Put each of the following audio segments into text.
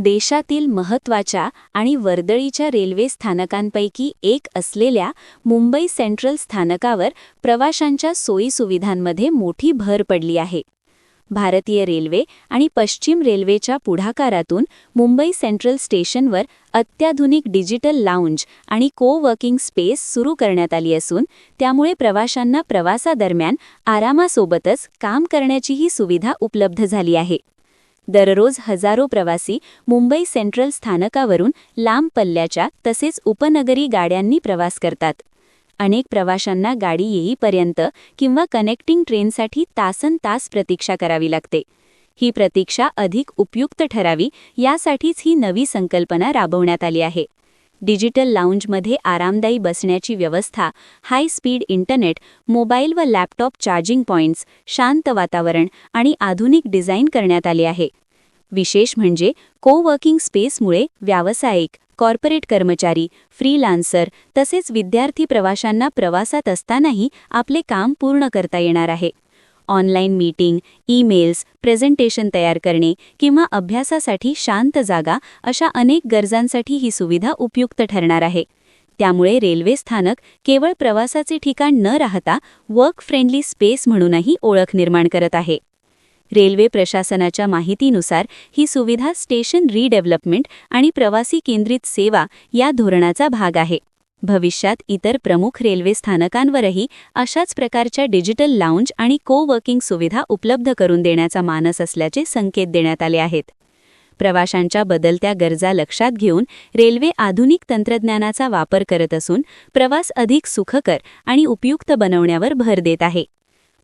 देशातील महत्त्वाच्या आणि वर्दळीच्या रेल्वे स्थानकांपैकी एक असलेल्या मुंबई सेंट्रल स्थानकावर प्रवाशांच्या सोयीसुविधांमध्ये मोठी भर पडली आहे. भारतीय रेल्वे आणि पश्चिम रेल्वेच्या पुढाकारातून मुंबई सेंट्रल स्टेशनवर अत्याधुनिक डिजिटल लाऊंज आणि को-वर्किंग स्पेस सुरू करण्यात आली असून त्यामुळे प्रवाशांना प्रवासादरम्यान आरामासोबतच काम करण्याचीही सुविधा उपलब्ध झाली आहे. दररोज हजारो प्रवासी मुंबई सेंट्रल स्थानकावरून लांब पल्ल्याच्या तसेच उपनगरी गाड्यांनी प्रवास करतात. अनेक प्रवाशांना गाडी येईपर्यंत किंवा कनेक्टिंग ट्रेनसाठी तासनतास प्रतीक्षा करावी लागते. ही प्रतीक्षा अधिक उपयुक्त ठरावी यासाठीच ही नवी संकल्पना राबवण्यात आली आहे. डिजिटल लाऊंजमध्ये आरामदायी बसण्याची व्यवस्था, हाय स्पीड इंटरनेट, मोबाईल व लॅपटॉप चार्जिंग पॉइंट्स, शांत वातावरण आणि आधुनिक डिझाईन करण्यात आले आहे. विशेष म्हणजे को-वर्किंग स्पेसमुळे व्यावसायिक, कॉर्पोरेट कर्मचारी, फ्रीलान्सर तसेच विद्यार्थी प्रवाशांना प्रवासात असतानाही आपले काम पूर्ण करता येणार आहे. ऑनलाईन मीटिंग, ईमेल्स, प्रेझेंटेशन तयार करणे किंवा अभ्यासासाठी शांत जागा अशा अनेक गरजांसाठी ही सुविधा उपयुक्त ठरणार आहे. त्यामुळे रेल्वे स्थानक केवळ प्रवासाचे ठिकाण न राहता वर्क फ्रेंडली स्पेस म्हणूनही ओळख निर्माण करत आहे. रेल्वे प्रशासनाच्या माहितीनुसार ही सुविधा स्टेशन रिडेव्हलपमेंट आणि प्रवासी केंद्रित सेवा या धोरणाचा भाग आहे. भविष्यात इतर प्रमुख रेल्वे स्थानकांवरही अशाच प्रकारच्या डिजिटल लाऊंज आणि को-वर्किंग सुविधा उपलब्ध करून देण्याचा मानस असल्याचे संकेत देण्यात आले आहेत. प्रवाशांच्या बदलत्या गरजा लक्षात घेऊन रेल्वे आधुनिक तंत्रज्ञानाचा वापर करत असून प्रवास अधिक सुखकर आणि उपयुक्त बनवण्यावर भर देत आहे.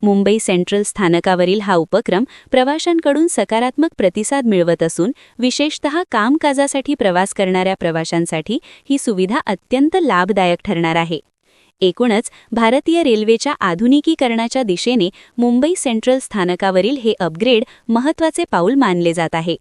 मुंबई सेंट्रल स्थानकावरील हा उपक्रम प्रवाशांकडून सकारात्मक प्रतिसाद मिळवत असून विशेषतः कामकाजासाठी प्रवास करणाऱ्या प्रवाशांसाठी ही सुविधा अत्यंत लाभदायक ठरणार आहे. एकूणच भारतीय रेल्वेच्या आधुनिकीकरणाच्या दिशेने मुंबई सेंट्रल स्थानकावरील हे अपग्रेड महत्त्वाचे पाऊल मानले जात आहे.